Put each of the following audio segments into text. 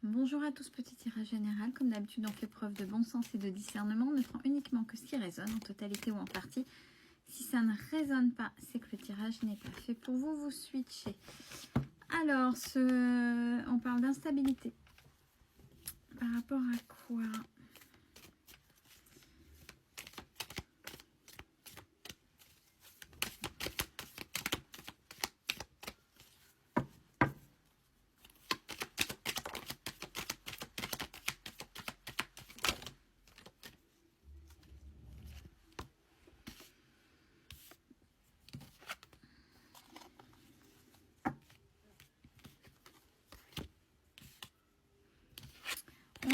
Bonjour à tous, petit tirage général. Comme d'habitude, on fait preuve de bon sens et de discernement. On ne prend uniquement que ce qui résonne, en totalité ou en partie. Si ça ne résonne pas, c'est que le tirage n'est pas fait pour vous. Vous switchez. Alors, on parle d'instabilité. Par rapport à quoi?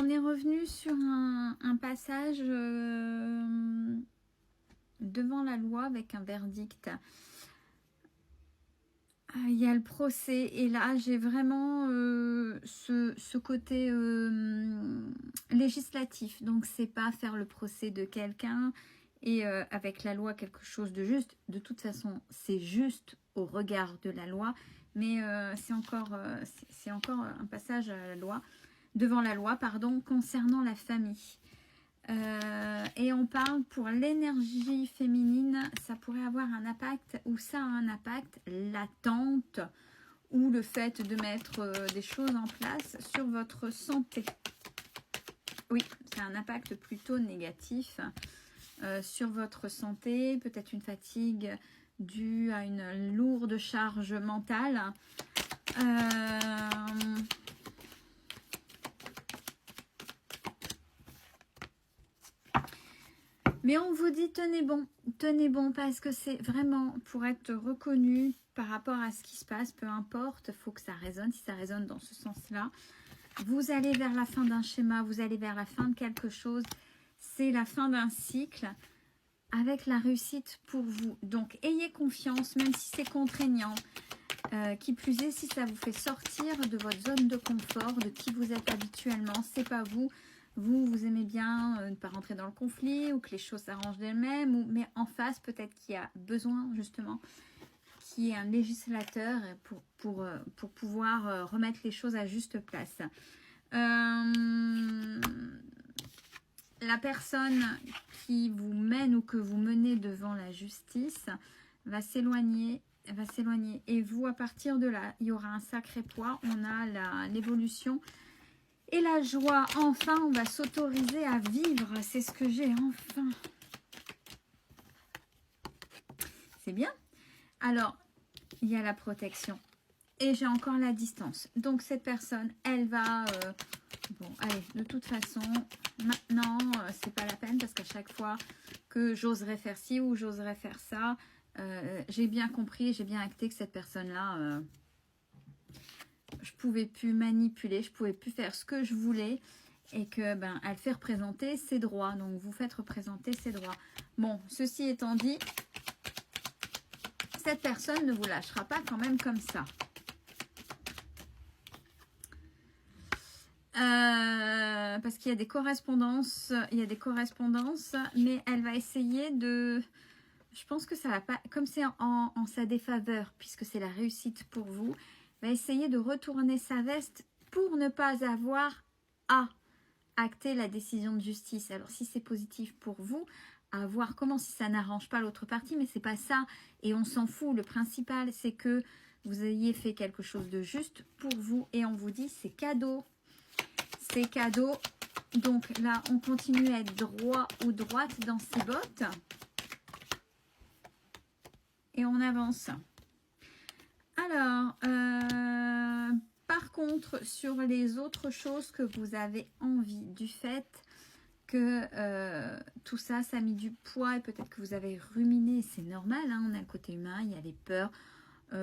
On est revenu sur un passage devant la loi avec un verdict. Il y a le procès et là j'ai vraiment ce côté législatif. Donc c'est pas faire le procès de quelqu'un et avec la loi quelque chose de juste. De toute façon c'est juste au regard de la loi, mais c'est encore un passage à la loi. Devant la loi, pardon, concernant la famille. Et on parle pour l'énergie féminine, ça pourrait avoir un impact, ou ça a un impact, l'attente, ou le fait de mettre des choses en place sur votre santé. Oui, c'est un impact plutôt négatif sur votre santé, peut-être une fatigue due à une lourde charge mentale. Mais on vous dit tenez bon parce que c'est vraiment pour être reconnu par rapport à ce qui se passe, peu importe, il faut que ça résonne, si ça résonne dans ce sens-là. Vous allez vers la fin d'un schéma, vous allez vers la fin de quelque chose, c'est la fin d'un cycle avec la réussite pour vous. Donc ayez confiance, même si c'est contraignant, qui plus est, si ça vous fait sortir de votre zone de confort, de qui vous êtes habituellement, c'est pas vous. Vous aimez bien ne pas rentrer dans le conflit ou que les choses s'arrangent d'elles-mêmes, mais en face, peut-être qu'il y a besoin justement qu'il y ait un législateur pour pouvoir remettre les choses à juste place. La personne qui vous mène ou que vous menez devant la justice va s'éloigner. Et vous, à partir de là, il y aura un sacré poids. On a l'évolution. Et la joie, enfin, on va s'autoriser à vivre. C'est ce que j'ai, enfin. C'est bien. Alors, il y a la protection. Et j'ai encore la distance. Donc, cette personne, elle va... bon, allez, de toute façon, maintenant, c'est pas la peine parce qu'à chaque fois que j'oserais faire ci ou j'oserais faire ça, j'ai bien compris, j'ai bien acté que cette personne-là... je pouvais plus manipuler, je pouvais plus faire ce que je voulais et que elle fait représenter ses droits. Donc vous faites représenter ses droits. Bon, ceci étant dit, cette personne ne vous lâchera pas quand même comme ça. Parce qu'il y a des correspondances, mais elle va essayer de... Je pense que ça va pas, comme c'est en sa défaveur, puisque c'est la réussite pour vous, va essayer de retourner sa veste pour ne pas avoir à acter la décision de justice. Alors si c'est positif pour vous, à voir comment, si ça n'arrange pas l'autre partie, mais c'est pas ça et on s'en fout. Le principal c'est que vous ayez fait quelque chose de juste pour vous et on vous dit c'est cadeau. C'est cadeau. Donc là on continue à être droit ou droite dans ses bottes et on avance. Alors, par contre, sur les autres choses que vous avez envie, du fait que tout ça, ça a mis du poids et peut-être que vous avez ruminé, c'est normal, hein, on a le côté humain, il y a les peurs,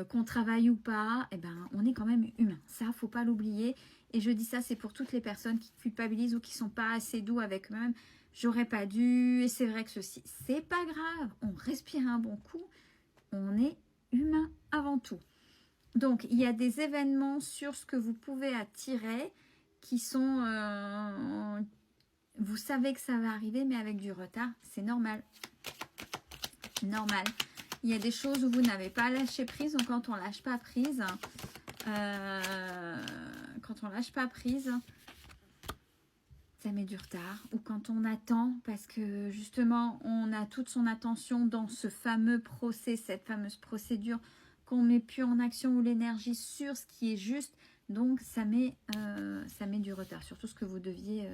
qu'on travaille ou pas, eh ben, on est quand même humain. Ça, faut pas l'oublier. Et je dis ça, c'est pour toutes les personnes qui culpabilisent ou qui sont pas assez doux avec eux-mêmes. J'aurais pas dû, et c'est vrai que ceci, c'est pas grave. On respire un bon coup, on est humain avant tout. Donc, il y a des événements sur ce que vous pouvez attirer qui sont... vous savez que ça va arriver, mais avec du retard. C'est normal. Normal. Il y a des choses où vous n'avez pas lâché prise. Donc, quand on ne lâche pas prise, quand on lâche pas prise, ça met du retard. Ou quand on attend, parce que justement, on a toute son attention dans ce fameux procès, cette fameuse procédure qu'on met plus en action ou l'énergie sur ce qui est juste. Donc, ça met du retard sur tout ce que vous deviez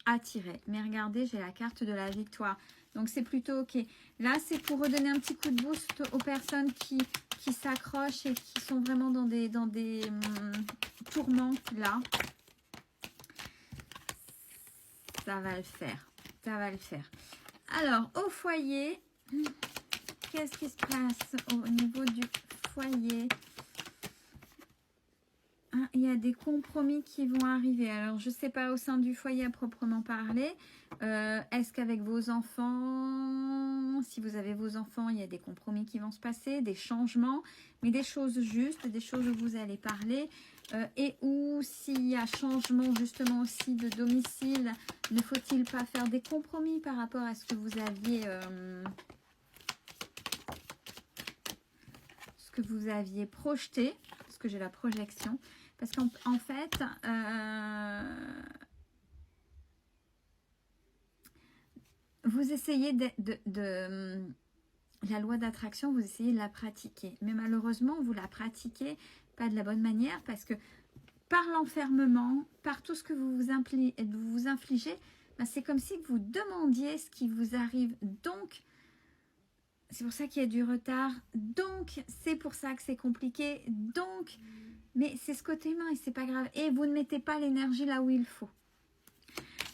attirer. Mais regardez, j'ai la carte de la victoire. Donc, c'est plutôt OK. Là, c'est pour redonner un petit coup de boost aux personnes qui s'accrochent et qui sont vraiment dans des tourments, là. Ça va le faire. Ça va le faire. Alors, au foyer, qu'est-ce qui se passe au niveau du foyer? Il y a des compromis qui vont arriver. Alors, je ne sais pas au sein du foyer à proprement parler. Est-ce qu'avec vos enfants, si vous avez vos enfants, il y a des compromis qui vont se passer, des changements, mais des choses justes, des choses où vous allez parler. Et où s'il y a changement justement aussi de domicile, ne faut-il pas faire des compromis par rapport à ce que vous aviez projeté, parce que j'ai la projection. Parce qu'en fait, vous essayez la loi d'attraction, vous essayez de la pratiquer. Mais malheureusement, vous la pratiquez pas de la bonne manière parce que par l'enfermement, par tout ce que vous vous infligez, ben c'est comme si vous demandiez ce qui vous arrive. Donc, c'est pour ça qu'il y a du retard. Donc, c'est pour ça que c'est compliqué. Donc, mais c'est ce côté humain et c'est pas grave. Et vous ne mettez pas l'énergie là où il faut.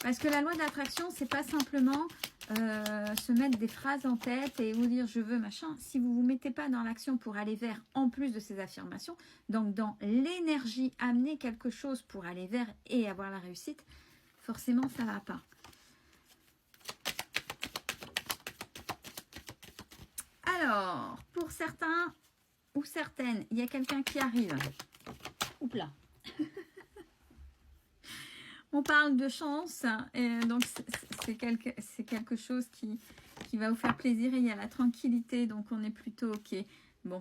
Parce que la loi de l'attraction, c'est pas simplement se mettre des phrases en tête et vous dire je veux machin. Si vous ne vous mettez pas dans l'action pour aller vers, en plus de ces affirmations, donc dans l'énergie, amener quelque chose pour aller vers et avoir la réussite, forcément ça va pas. Alors, pour certains ou certaines, il y a quelqu'un qui arrive. Oups là. On parle de chance, et donc c'est quelque chose qui va vous faire plaisir et il y a la tranquillité, donc on est plutôt OK. Bon,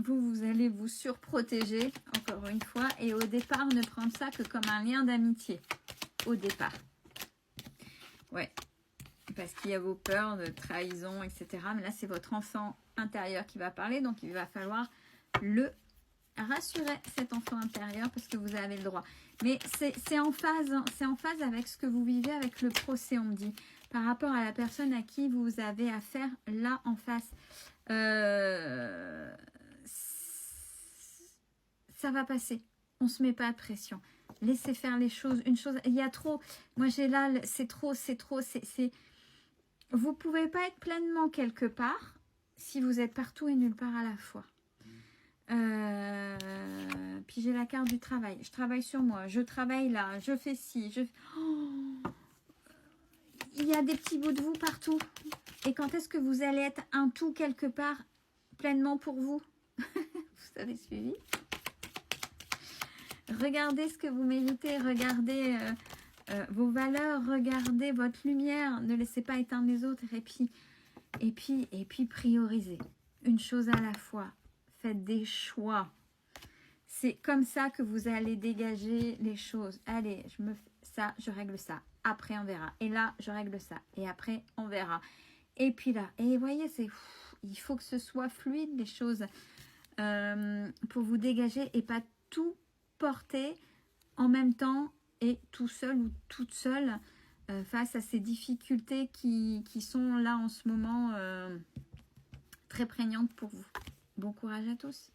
vous allez vous surprotéger, encore une fois, et au départ, ne prendre ça que comme un lien d'amitié, au départ. Ouais, parce qu'il y a vos peurs de trahison, etc. Mais là, c'est votre enfant intérieur qui va parler, donc il va falloir le rassurer, cet enfant intérieur, parce que vous avez le droit. Mais c'est en phase avec ce que vous vivez avec le procès, on me dit, par rapport à la personne à qui vous avez affaire là en face. Ça va passer. On ne se met pas de pression. Laissez faire les choses. Il y a trop. Moi, j'ai là, c'est trop. Vous ne pouvez pas être pleinement quelque part si vous êtes partout et nulle part à la fois. Puis j'ai la carte du travail. Je travaille sur moi. Je travaille là. Je fais ci. Il y a des petits bouts de vous partout. Et quand est-ce que vous allez être un tout quelque part pleinement pour vous? Vous avez suivi? Regardez ce que vous méritez. Regardez vos valeurs. Regardez votre lumière. Ne laissez pas éteindre les autres. Et puis priorisez. Une chose à la fois. Faites des choix. C'est comme ça que vous allez dégager les choses. Allez, je me fais ça, je règle ça. Après, on verra. Et là, je règle ça. Et après, on verra. Et puis là, et vous voyez, il faut que ce soit fluide, les choses, pour vous dégager et pas tout porter en même temps et tout seul ou toute seule face à ces difficultés qui sont là en ce moment très prégnantes pour vous. Bon courage à tous.